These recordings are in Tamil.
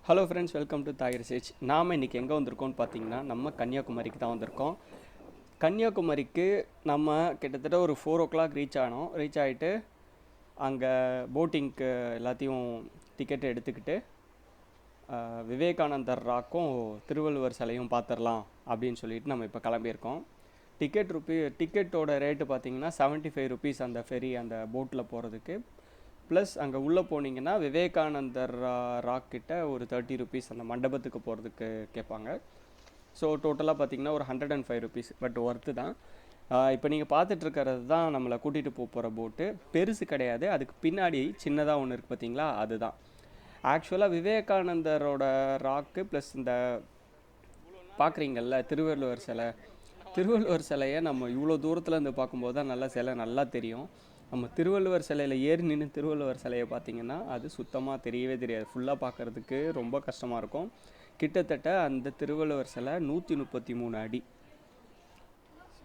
ஹலோ ஃப்ரெண்ட்ஸ், வெல்கம் டு தாய் ரிசர்ச். நாம் இன்றைக்கி எங்கே வந்திருக்கோம்னு பார்த்தீங்கன்னா, நம்ம கன்னியாகுமரிக்கு தான் வந்திருக்கோம். கன்னியாகுமரிக்கு நம்ம கிட்டத்தட்ட ஒரு 4 o'clock ரீச் ஆகிட்டு அங்கே போட்டிங்க்கு எல்லாத்தையும் டிக்கெட் எடுத்துக்கிட்டு விவேகானந்தர் ராக்கும் திருவள்ளுவர் சிலையும் பார்த்துடலாம் அப்படின்னு சொல்லிட்டு நம்ம இப்போ கிளம்பியிருக்கோம். டிக்கெட்டோட ரேட்டு பார்த்திங்கன்னா 75 rupees அந்த ஃபெரி, அந்த போட்டில் போகிறதுக்கு. ப்ளஸ் அங்கே உள்ளே போனீங்கன்னா விவேகானந்தர் ராக் கிட்ட ஒரு 30 rupees அந்த மண்டபத்துக்கு போகிறதுக்கு கேட்பாங்க. ஸோ டோட்டலாக பார்த்திங்கன்னா ஒரு 105 rupees, பட் ஒர்த்து தான். இப்போ நீங்கள் பார்த்துட்ருக்கிறது தான் நம்மளை கூட்டிகிட்டு போகிற போட்டு. பெருசு கிடையாது, அதுக்கு பின்னாடி சின்னதாக ஒன்று இருக்குது பார்த்தீங்களா, அதுதான் ஆக்சுவலாக விவேகானந்தரோட ராக்கு. ப்ளஸ் இந்த பார்க்குறீங்கள்ல திருவள்ளுவர் சிலையை நம்ம இவ்வளோ தூரத்தில் இருந்து பார்க்கும்போது தான் சிலை நல்லா தெரியும். நம்ம திருவள்ளுவர் சிலையில் ஏறி நின்று திருவள்ளுவர் சிலையை பார்த்திங்கன்னா அது சுத்தமாக தெரியவே தெரியாது. ஃபுல்லாக பார்க்குறதுக்கு ரொம்ப கஷ்டமாக இருக்கும். கிட்டத்தட்ட அந்த திருவள்ளுவர் சிலை 133 அடி.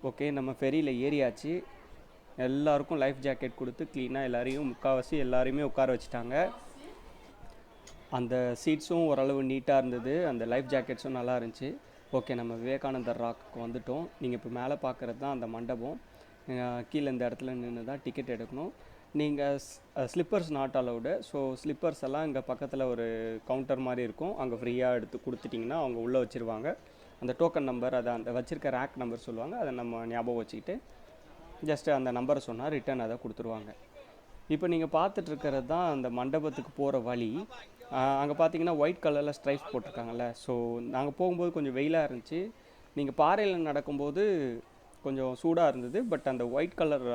ஓகே, நம்ம ஃபெரியில் ஏறியாச்சு. எல்லாருக்கும் லைஃப் ஜாக்கெட் கொடுத்து க்ளீனாக முக்கால்வாசி எல்லாரையுமே உட்கார வச்சுட்டாங்க. அந்த சீட்ஸும் ஓரளவு நீட்டாக இருந்தது, அந்த லைஃப் ஜாக்கெட்ஸும் நல்லா இருந்துச்சு. ஓகே, நம்ம விவேகானந்தர் ராக்கு வந்துட்டோம். நீங்கள் இப்போ மேலே பார்க்குறது தான் அந்த மண்டபம். கீழே இந்த இடத்துல நின்று தான் டிக்கெட் எடுக்கணும். நீங்கள் slippers not allowed. So slippers எல்லாம் இங்கே பக்கத்தில் ஒரு கவுண்டர் மாதிரி இருக்கும், அங்கே ஃப்ரீயாக எடுத்து கொடுத்துட்டிங்கன்னா அவங்க உள்ளே வச்சுருவாங்க. அந்த டோக்கன் நம்பர், அதை அந்த வச்சுருக்க ரேக் நம்பர் சொல்லுவாங்க, அதை நம்ம ஞாபகம் வச்சுக்கிட்டு ஜஸ்ட்டு அந்த நம்பரை சொன்னால் ரிட்டன் அதை கொடுத்துருவாங்க. இப்போ நீங்கள் பார்த்துட்ருக்கிறது தான் அந்த மண்டபத்துக்கு போகிற வழி. அங்கே பார்த்தீங்கன்னா ஒயிட் கலரில் ஸ்ட்ரைப்ஸ் போட்டிருக்காங்கல்ல. ஸோ நாங்கள் போகும்போது கொஞ்சம் வெயிலாக இருந்துச்சு. நீங்கள் பாறையில் நடக்கும்போது கொஞ்சம் சூடாக இருந்தது. பட் அந்த ஒயிட் கலர்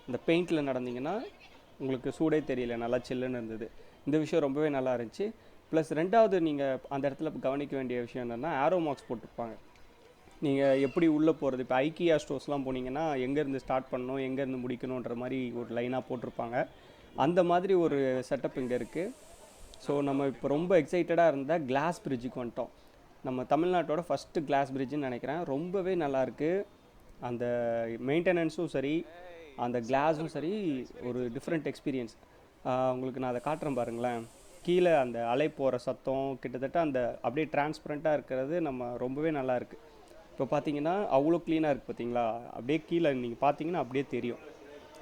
அந்த பெயிண்டில் நடந்தீங்கன்னா உங்களுக்கு சூடே தெரியல, நல்லா சில்லுன்னு இருந்தது. இந்த விஷயம் ரொம்பவே நல்லா இருந்துச்சு. ப்ளஸ் ரெண்டாவது நீங்கள் அந்த இடத்துல கவனிக்க வேண்டிய விஷயம் என்னென்னா, ஆரோ மார்க்ஸ் போட்டிருப்பாங்க. நீங்கள் எப்படி உள்ளே போகிறது. இப்போ ஐக்கியா ஸ்டோர்ஸ்லாம் போனீங்கன்னா எங்கேருந்து ஸ்டார்ட் பண்ணணும், எங்கேருந்து முடிக்கணுன்ற மாதிரி ஒரு லைனாக போட்டிருப்பாங்க. அந்த மாதிரி ஒரு செட்டப் இங்கே இருக்குது. ஸோ நம்ம இப்போ ரொம்ப எக்ஸைட்டடாக இருந்தால் கிளாஸ் பிரிட்ஜுக்கு வந்துட்டோம். நம்ம தமிழ்நாட்டோட ஃபஸ்ட்டு கிளாஸ் பிரிட்ஜுன்னு நினைக்கிறேன். ரொம்பவே நல்லாயிருக்கு. அந்த மெயின்டெனன்ஸும் சரி, அந்த கிளாஸும் சரி, ஒரு டிஃப்ரெண்ட் எக்ஸ்பீரியன்ஸ். உங்களுக்கு நான் அதை காட்டுறேன் பாருங்களேன். கீழே அந்த அலை போகிற சத்தம் கிட்டத்தட்ட அந்த அப்படியே டிரான்ஸ்பரண்ட்டாக இருக்கிறது நம்ம ரொம்பவே நல்லாயிருக்கு. இப்போ பார்த்தீங்கன்னா அவ்வளோ க்ளீனாக இருக்குது பார்த்தீங்களா, அப்படியே கீழே நீங்கள் பார்த்தீங்கன்னா அப்படியே தெரியும்.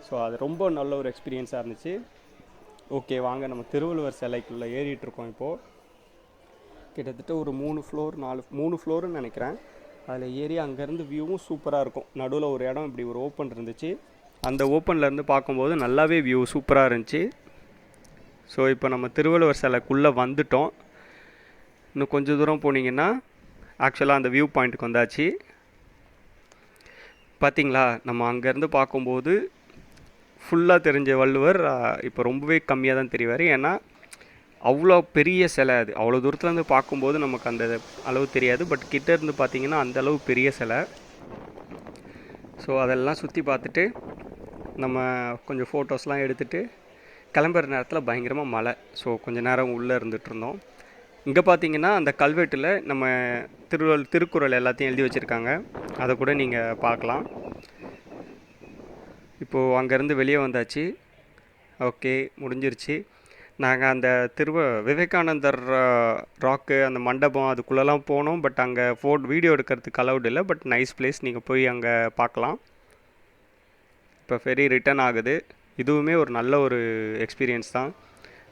ஸோ அது ரொம்ப நல்ல ஒரு எக்ஸ்பீரியன்ஸாக இருந்துச்சு. ஓகே, வாங்க நம்ம திருவள்ளுவர் சிலைக்குள்ளே ஏறிட்டுருக்கோம். இப்போது கிட்டத்தட்ட ஒரு 3 ஃப்ளோருன்னு நினைக்கிறேன். அதில் ஏறி அங்கேருந்து வியூவும் சூப்பராக இருக்கும். நடுவில் ஒரு இடம் இப்படி ஒரு ஓப்பன் இருந்துச்சு, அந்த ஓப்பன்லேருந்து பார்க்கும்போது நல்லாவே வியூ சூப்பராக இருந்துச்சு. ஸோ இப்போ நம்ம திருவள்ளுவர் சிலைக்குள்ளே வந்துட்டோம். இன்னும் கொஞ்சம் தூரம் போனீங்கன்னா ஆக்சுவலாக அந்த வியூ பாயிண்ட்டுக்கு வந்தாச்சு. பார்த்திங்களா, நம்ம அங்கேருந்து பார்க்கும்போது ஃபுல்லாக தெரிஞ்ச வள்ளுவர் இப்போ ரொம்பவே கம்மியாக தான் தெரிவார். ஏன்னா அவ்வளோ பெரிய சிலை அது. அவ்வளோ தூரத்துலேருந்து பார்க்கும்போது நமக்கு அந்த அளவு தெரியாது. பட் கிட்டேருந்து பார்த்திங்கன்னா அந்த அளவு பெரிய சிலை. ஸோ அதெல்லாம் சுற்றி பார்த்துட்டு நம்ம கொஞ்சம் ஃபோட்டோஸ்லாம் எடுத்துகிட்டு கிளம்புற நேரத்தில் பயங்கரமாக மழை. ஸோ கொஞ்சம் நேரம் உள்ளே இருந்துகிட்ருந்தோம். இங்கே பார்த்திங்கன்னா அந்த கல்வெட்டில் நம்ம திருக்குறள் எல்லாத்தையும் எழுதி வச்சுருக்காங்க. அதை கூட நீங்கள் பார்க்கலாம். இப்போது அங்கேருந்து வெளியே வந்தாச்சு. ஓகே, முடிஞ்சிருச்சு. நாங்கள் அந்த விவேகானந்தர் ராக்கு, அந்த மண்டபம் அதுக்குள்ளெல்லாம் போனோம். பட் அங்கே வீடியோ எடுக்கிறதுக்கு அலவுட் இல்லை. பட் நைஸ் பிளேஸ், நீங்கள் போய் அங்கே பார்க்கலாம். இப்போ ஃபெரி ரிட்டன் ஆகுது. இதுவுமே ஒரு நல்ல ஒரு எக்ஸ்பீரியன்ஸ் தான்.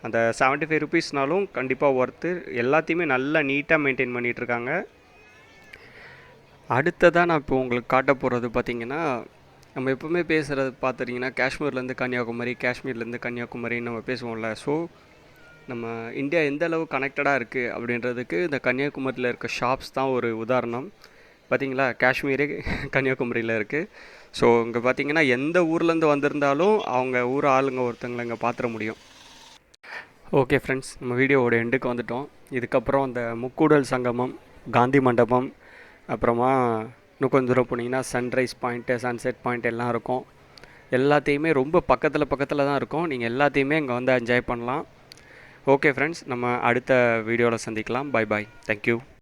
அந்த 75 rupeesனாலும் கண்டிப்பாக ஒர்த்து. எல்லாத்தையுமே நல்லா நீட்டாக மெயின்டைன் பண்ணிகிட்ருக்காங்க. அடுத்ததாக நான் இப்போ உங்களுக்கு காட்ட போகிறது பார்த்திங்கன்னா, நம்ம எப்போவுமே பேசுகிறது பார்த்துட்டிங்கன்னா காஷ்மீர்லேருந்து கன்னியாகுமரின்னு நம்ம பேசுவோம்ல. ஸோ நம்ம இந்தியா எந்த அளவு கனெக்டடாக இருக்குது அப்படின்றதுக்கு இந்த கன்னியாகுமரியில் இருக்க ஷாப்ஸ் தான் ஒரு உதாரணம். பார்த்திங்களா, காஷ்மீரே கன்னியாகுமரியில் இருக்குது. ஸோ இங்கே பார்த்திங்கன்னா எந்த ஊர்லேருந்து வந்திருந்தாலும் அவங்க ஊர் ஆளுங்க ஒருத்தங்களை இங்கே பார்த்துட முடியும். ஓகே ஃப்ரெண்ட்ஸ், நம்ம வீடியோவோட எண்டுக்கு வந்துட்டோம். இதுக்கப்புறம் அந்த முக்கூடல் சங்கமம், காந்தி மண்டபம், அப்புறமா இன்னும் கொஞ்சம் தூரம் போனீங்கன்னா சன்ரைஸ் பாயிண்ட்டு, சன்செட் பாயிண்ட் எல்லாம் இருக்கும். எல்லாத்தையுமே ரொம்ப பக்கத்தில் தான் இருக்கும். நீங்கள் எல்லாத்தையுமே இங்கே வந்து என்ஜாய் பண்ணலாம். ஓகே ஃப்ரெண்ட்ஸ், நம்ம அடுத்த வீடியோவில் சந்திக்கலாம். Bye bye, thank you.